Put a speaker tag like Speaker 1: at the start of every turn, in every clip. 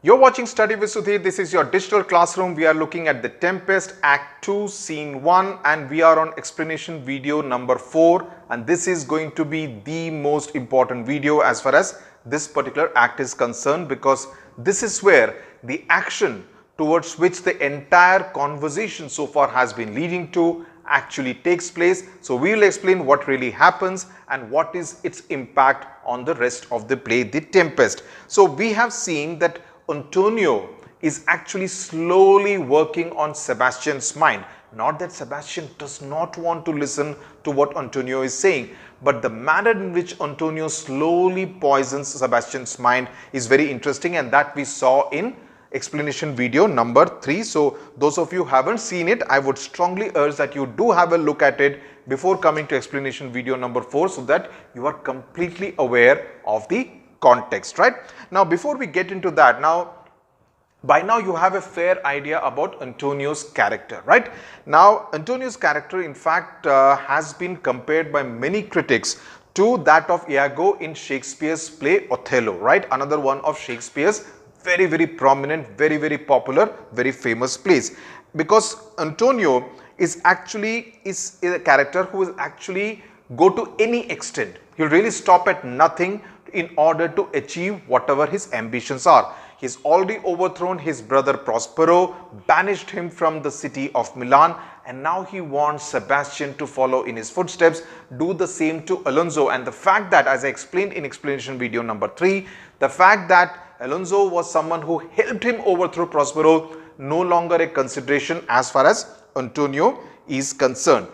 Speaker 1: You're watching Study with Sudhir. This is your digital classroom. We are looking at The Tempest, Act 2, Scene 1, and we are on explanation video number 4. And this is going to be the most important video as far as this particular act is concerned, because this is where the action towards which the entire conversation so far has been leading to actually takes place. So we will explain what really happens and what is its impact on the rest of the play, The Tempest. So we have seen that Antonio is actually slowly working on Sebastian's mind. Not that Sebastian does not want to listen to what Antonio is saying, but the manner in which Antonio slowly poisons Sebastian's mind is very interesting, and that we saw in explanation video number 3. So those of you who haven't seen it, I would strongly urge that you do have a look at it before coming to explanation video number 4, so that you are completely aware of the context, right? Now, before we get into that, by now you have a fair idea about Antonio's character, right? Now, Antonio's character in fact has been compared by many critics to that of Iago in Shakespeare's play Othello, right? Another one of Shakespeare's very prominent, very popular, very famous plays, because Antonio is actually a character who will actually go to any extent. He'll really stop at nothing in order to achieve whatever his ambitions are. He's already overthrown his brother Prospero, banished him from the city of Milan, and now he wants Sebastian to follow in his footsteps, do the same to Alonso. And the fact that, as I explained in explanation video number 3, the fact that Alonso was someone who helped him overthrow Prospero, no longer a consideration as far as Antonio is concerned.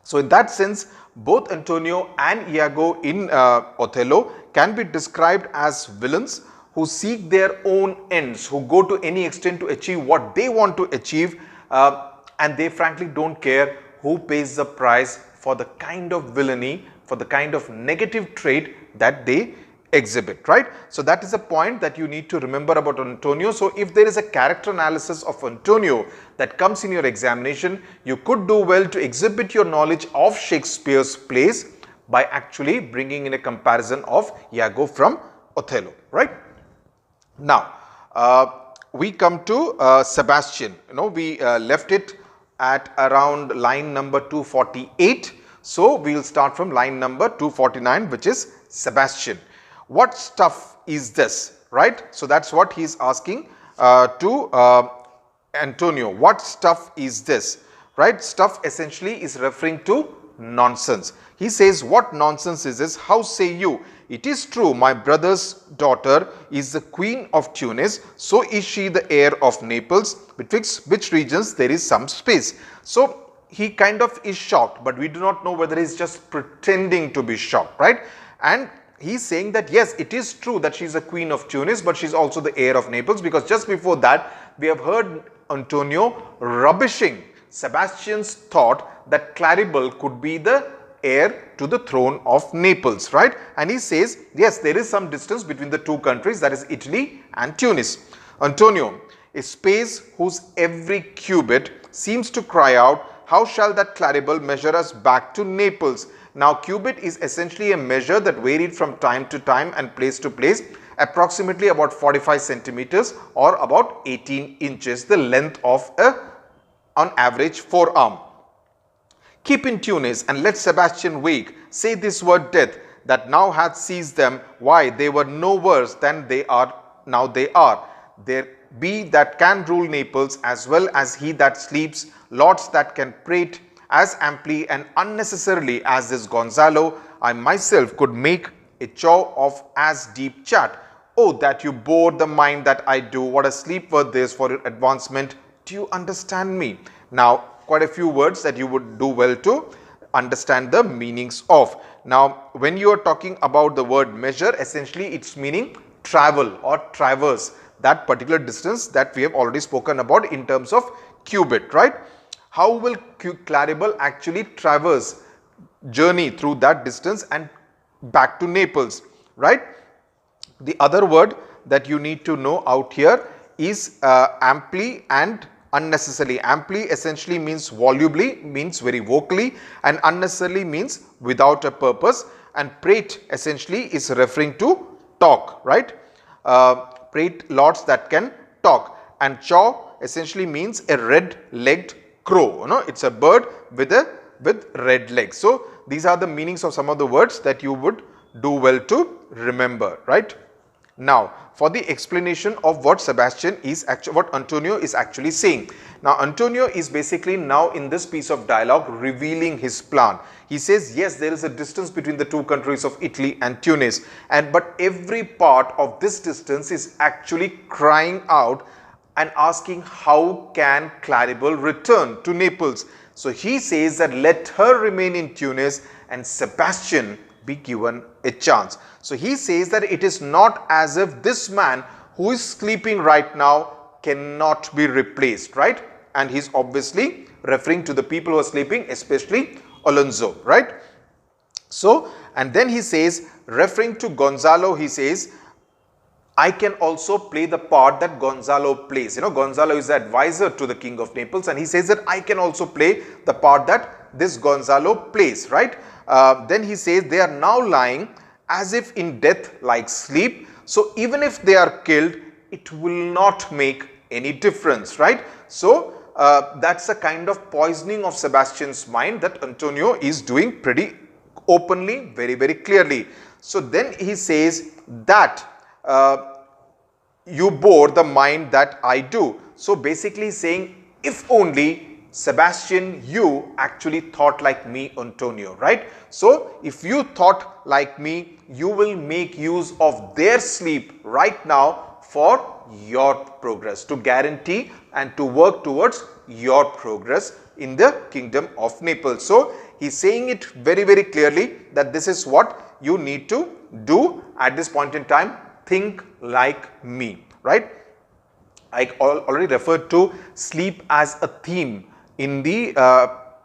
Speaker 1: So in that sense, both Antonio and Iago in Othello can be described as villains who seek their own ends, who go to any extent to achieve what they want to achieve, and they frankly don't care who pays the price for the kind of villainy, for the kind of negative trait that they exhibit, right? So that is a point that you need to remember about Antonio. So if there is a character analysis of Antonio that comes in your examination, you could do well to exhibit your knowledge of Shakespeare's plays by actually bringing in a comparison of Iago from Othello, right? Now, we come to Sebastian. We left it at around line number 248. So we will start from line number 249, which is Sebastian. What stuff is this, right? So that's what he is asking to Antonio. What stuff is this, right? Stuff essentially is referring to nonsense. He says, what nonsense is this? How say you? It is true, my brother's daughter is the queen of Tunis, so is she the heir of Naples, betwixt which regions there is some space. So he kind of is shocked, but we do not know whether he's just pretending to be shocked, right? And he's saying that yes, it is true that she's a queen of Tunis, but she's also the heir of Naples, because just before that we have heard Antonio rubbishing Sebastian's thought that Claribel could be the heir to the throne of Naples, right? And he says yes, there is some distance between the two countries, that is Italy and Tunis. Antonio, a space whose every cubit seems to cry out, how shall that Claribel measure us back to Naples? Now, cubit is essentially a measure that varied from time to time and place to place, approximately about 45 centimeters or about 18 inches, the length of on average forearm. Keep in Tunis and let Sebastian wake. Say this word death, that now hath seized them. Why? They were no worse than they are, now they are. There be that can rule Naples as well as he that sleeps, lords that can prate as amply and unnecessarily as this Gonzalo. I myself could make a chow of as deep chat. Oh, that you bore the mind that I do, what a sleep were this for your advancement. Do you understand me? Now, quite a few words that you would do well to understand the meanings of. Now, when you are talking about the word measure, essentially its meaning travel or traverse, that particular distance that we have already spoken about in terms of cubit, right? How will Claribel actually traverse, journey through that distance and back to Naples, right? The other word that you need to know out here is amply and unnecessarily. Amply essentially means volubly, means very vocally, and unnecessarily means without a purpose, and prate essentially is referring to talk, right? great lords that can talk. And chaw essentially means a red-legged crow. It's a bird with red legs. So these are the meanings of some of the words that you would do well to remember, right? Now, for the explanation of what what Antonio is actually saying. Now, Antonio is basically now in this piece of dialogue revealing his plan. He says, yes, there is a distance between the two countries of Italy and Tunis, but every part of this distance is actually crying out and asking how can Claribel return to Naples. So he says that let her remain in Tunis and Sebastian be given a chance. So he says that it is not as if this man who is sleeping right now cannot be replaced, right? And he's obviously referring to the people who are sleeping, especially Alonso, right? So, and then he says, referring to Gonzalo, he says, I can also play the part that Gonzalo plays. Gonzalo is the advisor to the King of Naples, and he says that I can also play the part that this Gonzalo plays, right? Then he says they are now lying as if in death like sleep. So even if they are killed, it will not make any difference, right? So that's a kind of poisoning of Sebastian's mind that Antonio is doing pretty openly, very, very clearly. So then he says that you bore the mind that I do. So basically saying, if only Sebastian, you actually thought like me, Antonio, right? So if you thought like me, you will make use of their sleep right now for your progress, to guarantee and to work towards your progress in the Kingdom of Naples. So he's saying it very, very clearly that this is what you need to do at this point in time. Think like me, right? I already referred to sleep as a theme in the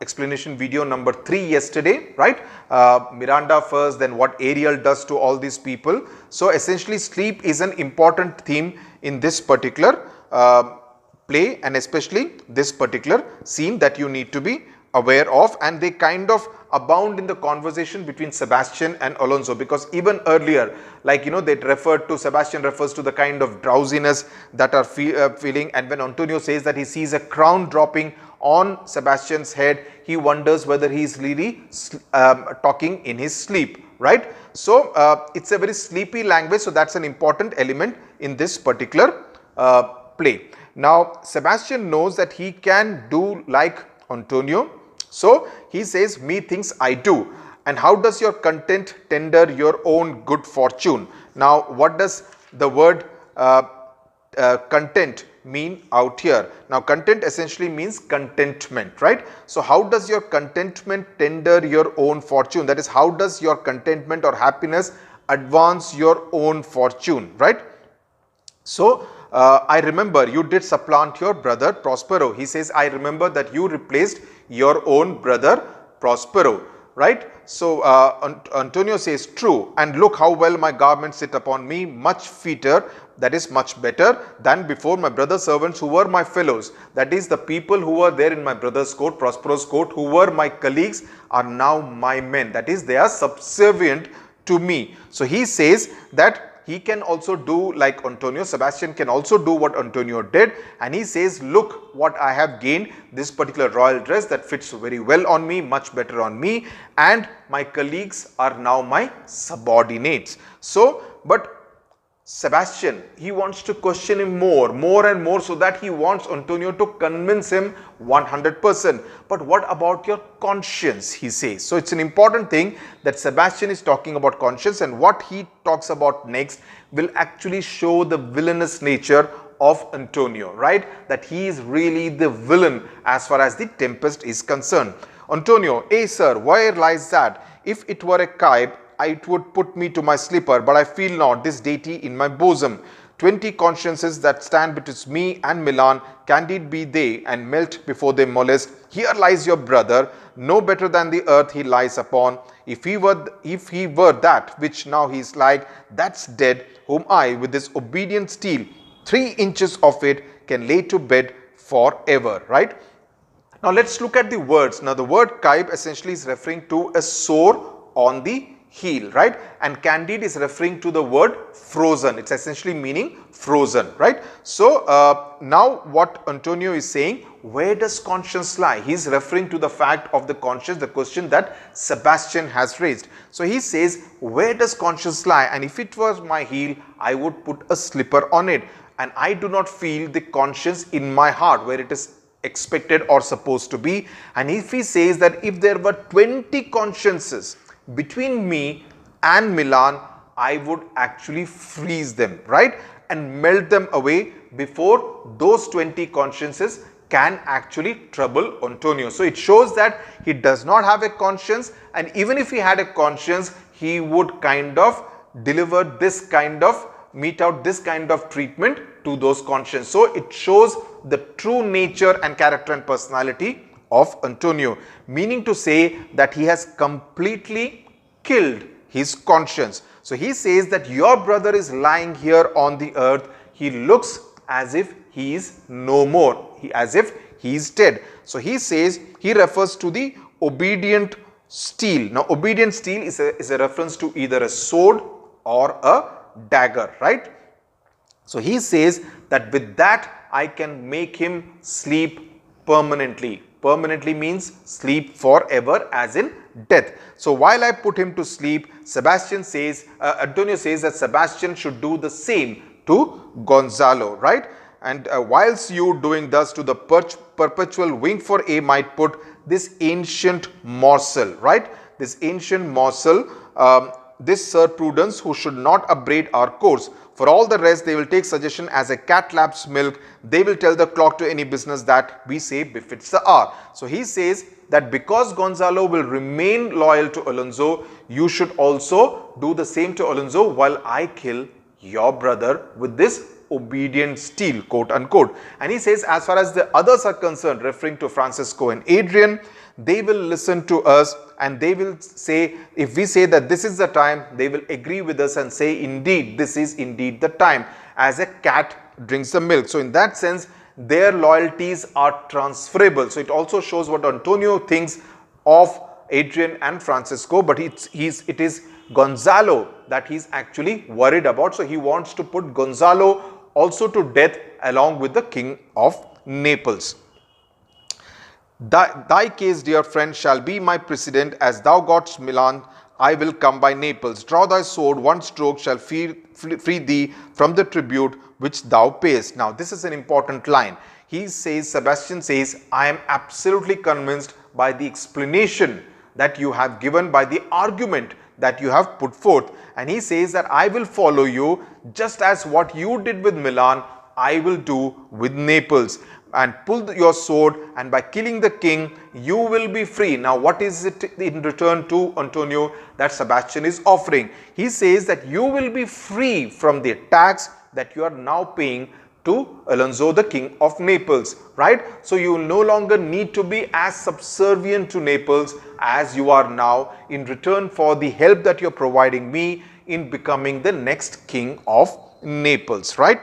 Speaker 1: explanation video number 3 yesterday, right? Miranda first, then what Ariel does to all these people. So essentially sleep is an important theme in this particular play, and especially this particular scene that you need to be aware of, and they kind of abound in the conversation between Sebastian and Alonso, because even earlier, like they referred to, Sebastian refers to the kind of drowsiness that are feeling, and when Antonio says that he sees a crown dropping on Sebastian's head, he wonders whether he is really talking in his sleep, right? So it's a very sleepy language, so that's an important element in this particular play. Now Sebastian knows that he can do like Antonio, so he says, methinks I do. And how does your content tender your own good fortune? Now what does the word content mean out here? Now content essentially means contentment, right? So how does your contentment tender your own fortune? That is, how does your contentment or happiness advance your own fortune, right? So I remember you did supplant your brother Prospero. He says, I remember that you replaced your own brother Prospero, right? So Antonio says, true, and look how well my garments sit upon me, much fitter, that is much better than before my brother's servants who were my fellows. That is, the people who were there in my brother's court, Prospero's court, who were my colleagues, are now my men. That is, they are subservient to me. So he says that he can also do like Antonio. Sebastian can also do what Antonio did, and he says, look what I have gained, this particular royal dress that fits very well on me, much better on me, and my colleagues are now my subordinates. So but Sebastian, he wants to question him more and more, so that he wants Antonio to convince him 100%. But what about your conscience, he says. So it's an important thing that Sebastian is talking about conscience, and what he talks about next will actually show the villainous nature of Antonio, right? That he is really the villain as far as the Tempest is concerned. Antonio, sir, where lies that? If it were a kite, it would put me to my slipper, but I feel not this deity in my bosom. 20 consciences that stand betwixt me and Milan, candid be they, and melt before they molest. Here lies your brother, no better than the earth he lies upon. If he were that which now he is like, that's dead, whom I with this obedient steel, 3 inches of it, can lay to bed forever, right? Now let's look at the words. Now the word kaib essentially is referring to a sore on the heel, right? And candid is referring to the word frozen. It's essentially meaning frozen, right? So now what Antonio is saying, where does conscience lie? He's referring to the fact of the conscience, the question that Sebastian has raised. So he says, where does conscience lie? And if it was my heel, I would put a slipper on it. And I do not feel the conscience in my heart where it is expected or supposed to be. And if he says that if there were 20 consciences between me and Milan, I would actually freeze them, right? And melt them away before those 20 consciences can actually trouble Antonio. So it shows that he does not have a conscience, and even if he had a conscience, he would kind of deliver this kind of, mete out this kind of treatment to those consciences. So it shows the true nature and character and personality of Antonio, meaning to say that he has completely killed his conscience. So he says that your brother is lying here on the earth. He looks as if he is no more, as if he is dead. So he says, he refers to the obedient steel. Now obedient steel is a reference to either a sword or a dagger, right? So he says that with that I can make him sleep permanently. Permanently means sleep forever, as in death. So while I put him to sleep, Antonio says that Sebastian should do the same to Gonzalo, right? And whilst you doing thus to the perpetual wing for A might put this ancient morsel, right? This ancient morsel, this Sir Prudence, who should not upbraid our course. For all the rest, they will take suggestion as a cat laps milk. They will tell the clock to any business that we say befits the hour. So he says that because Gonzalo will remain loyal to Alonso, you should also do the same to Alonso while I kill your brother with this obedient steel, quote unquote. And he says, as far as the others are concerned, referring to Francisco and Adrian, they will listen to us and they will say, if we say that this is the time, they will agree with us and say, indeed, this is indeed the time, as a cat drinks the milk. So in that sense, their loyalties are transferable. So it also shows what Antonio thinks of Adrian and Francisco, but it is Gonzalo that he's actually worried about. So he wants to put Gonzalo also to death along with the King of Naples. Thy case, dear friend, shall be my precedent. As thou gotst Milan, I will come by Naples. Draw thy sword, one stroke shall free thee from the tribute which thou payest. Now, this is an important line. He says, Sebastian says, I am absolutely convinced by the explanation that you have given, by the argument that you have put forth. And he says that I will follow you, just as what you did with Milan, I will do with Naples. And pull your sword, and by killing the king, you will be free. Now, what is it in return to Antonio that Sebastian is offering? He says that you will be free from the tax that you are now paying to Alonso, the King of Naples, right? So you no longer need to be as subservient to Naples as you are now, in return for the help that you're providing me in becoming the next King of Naples, right?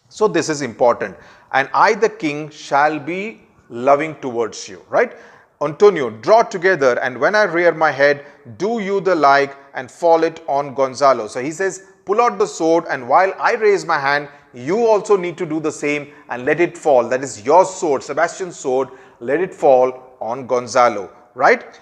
Speaker 1: So this is important. And I, the king, shall be loving towards you, right? Antonio, draw together, and when I rear my head, do you the like and fall it on Gonzalo. So he says, pull out the sword, and while I raise my hand, you also need to do the same and let it fall. That is your sword, Sebastian's sword, let it fall on Gonzalo, right?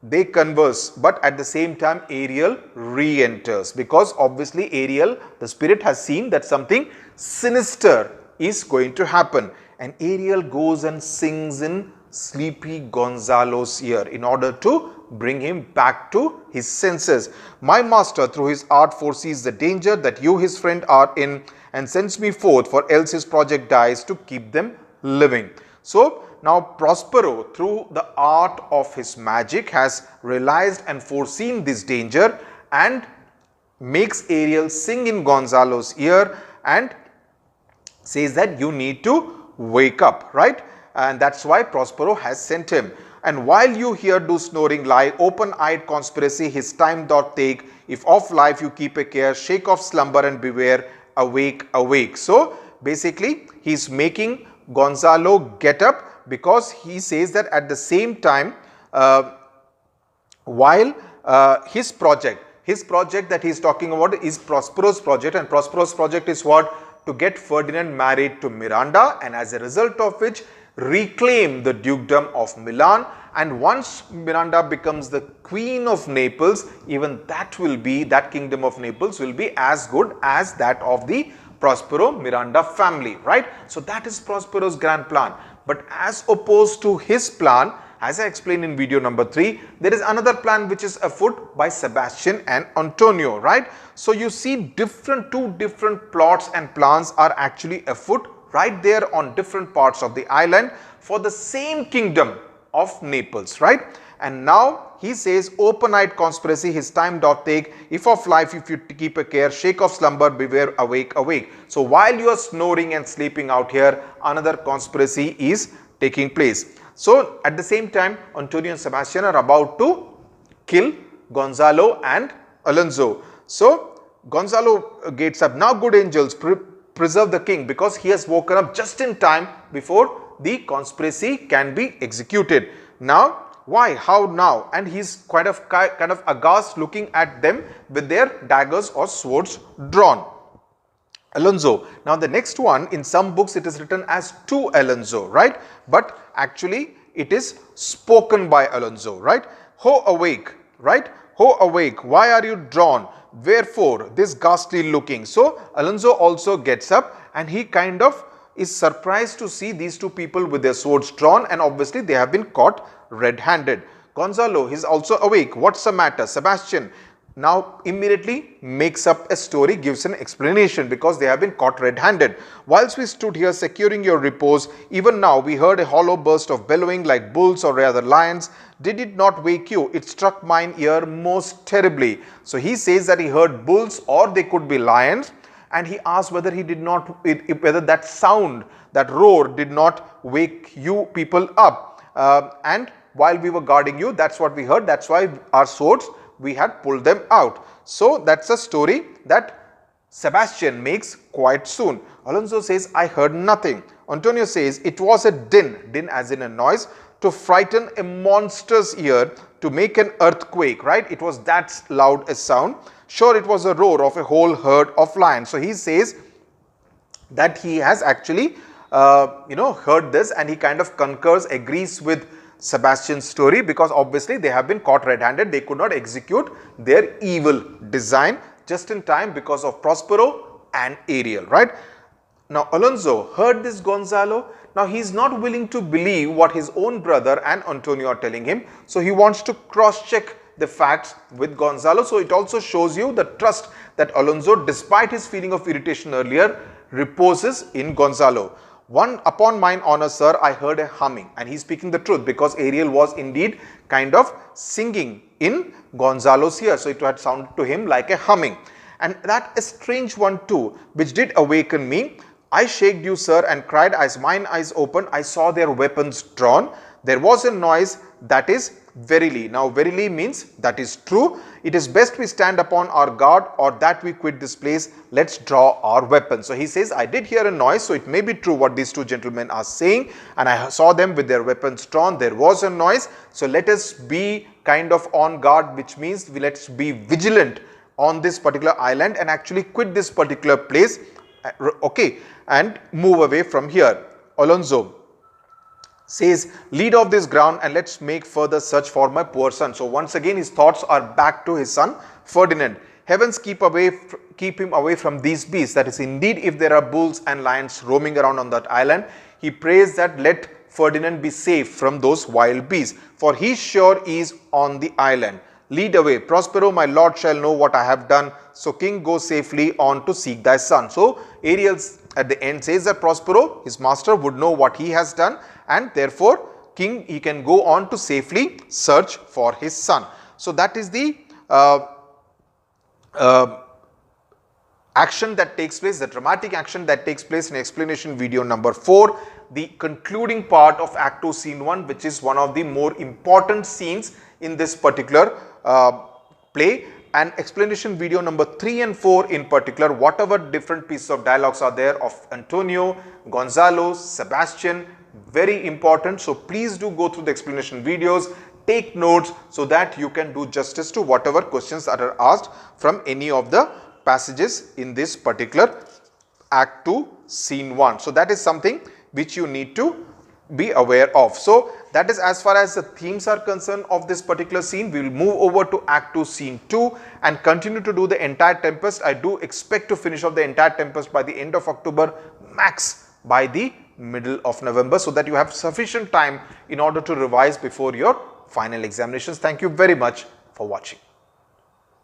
Speaker 1: They converse, but at the same time, Ariel re-enters, because obviously Ariel, the spirit, has seen that something sinister is going to happen, and Ariel goes and sings in sleepy Gonzalo's ear in order to bring him back to his senses. My master through his art foresees the danger that you, his friend, are in, and sends me forth, for else his project dies, to keep them living. So now Prospero, through the art of his magic, has realized and foreseen this danger and makes Ariel sing in Gonzalo's ear and says that you need to wake up, right? And that's why Prospero has sent him. And while you here do snoring lie, open-eyed conspiracy his time doth take. If of life you keep a care, shake off slumber and beware, awake, awake. So basically he's making Gonzalo get up, because he says that at the same time, while his project. His project that he is talking about is Prospero's project, and Prospero's project is what? To get Ferdinand married to Miranda, and as a result of which reclaim the dukedom of Milan. And once Miranda becomes the queen of Naples, even that kingdom of Naples will be as good as that of the Prospero Miranda family, right? So that is Prospero's grand plan. But as opposed to his plan, as I explained in video number 3, there is another plan which is afoot by Sebastian and Antonio, right? So you see two different plots and plans are actually afoot right there on different parts of the island for the same kingdom of Naples, right? And now he says, open night conspiracy, his time doth take, if of life if you keep a care, shake of slumber, beware, awake, awake. So while you are snoring and sleeping out here, another conspiracy is taking place. So at the same time, Antonio and Sebastian are about to kill Gonzalo and Alonso. So Gonzalo gets up, now good angels, preserve the king, because he has woken up just in time before the conspiracy can be executed. Now, why? How now? And he's kind of aghast, looking at them with their daggers or swords drawn. Alonso. Now the next one, in some books it is written as to Alonso, right? But actually it is spoken by Alonso, right? Ho awake, right? Ho awake, why are you drawn? Wherefore this ghastly looking? So Alonso also gets up and he kind of is surprised to see these two people with their swords drawn, and obviously they have been caught red-handed. Gonzalo is also awake. What's the matter? Sebastian now immediately makes up a story, gives an explanation, because they have been caught red-handed. Whilst we stood here securing your repose, even now we heard a hollow burst of bellowing like bulls or rather lions. Did it not wake you? It struck mine ear most terribly. So he says that he heard bulls or they could be lions, and he asked whether whether that sound, that roar did not wake you people up. And while we were guarding you, that's what we heard. That's why our swords, we had pulled them out. So that's a story that Sebastian makes quite soon. Alonso says, I heard nothing. Antonio says, it was a din as in a noise, to frighten a monster's ear, to make an earthquake, right? It was that loud a sound. Sure, it was a roar of a whole herd of lions. So he says that he has actually heard this, and he kind of concurs, agrees with Sebastian's story, because obviously they have been caught red-handed. They could not execute their evil design just in time because of Prospero and Ariel, right? Now Alonso heard this Gonzalo. Now he is not willing to believe what his own brother and Antonio are telling him. So he wants to cross-check the facts with Gonzalo. So it also shows you the trust that Alonso, despite his feeling of irritation earlier, reposes in Gonzalo. Upon mine honor, sir, I heard a humming, and he's speaking the truth, because Ariel was indeed kind of singing in Gonzalo's ear. So it had sounded to him like a humming. And that a strange one too, which did awaken me. I shaked you, sir, and cried, as mine eyes opened, I saw their weapons drawn. There was a noise, that is verily. Now verily means that is true. It is best we stand upon our guard, or that we quit this place. Let's draw our weapons. So he says, I did hear a noise, so it may be true what these two gentlemen are saying, and I saw them with their weapons drawn. There was a noise, so let us be kind of on guard, which means let's be vigilant on this particular island and actually quit this particular place, okay, and move away from here. Alonso says, lead off this ground and let's make further search for my poor son. So once again his thoughts are back to his son Ferdinand. Heavens keep him away from these beasts. That is, indeed, if there are bulls and lions roaming around on that island, he prays that let Ferdinand be safe from those wild beasts, for he sure is on the island. Lead away. Prospero, my lord, shall know what I have done. So king, go safely on to seek thy son. So Ariel at the end says that Prospero, his master, would know what he has done, and therefore king, he can go on to safely search for his son. So that is the action that takes place, the dramatic action that takes place in explanation video number 4, the concluding part of Act 2 Scene 1, which is one of the more important scenes in this particular play. And explanation video number 3 and 4 in particular, whatever different pieces of dialogues are there of Antonio, Gonzalo, Sebastian, very important. So please do go through the explanation videos, take notes so that you can do justice to whatever questions that are asked from any of the passages in this particular Act 2, Scene 1. So that is something which you need to be aware of. So that is as far as the themes are concerned of this particular scene. We will move over to Act 2, Scene 2 and continue to do the entire Tempest. I do expect to finish off the entire Tempest by the end of October, max by the middle of November, so that you have sufficient time in order to revise before your final examinations. Thank you very much for watching.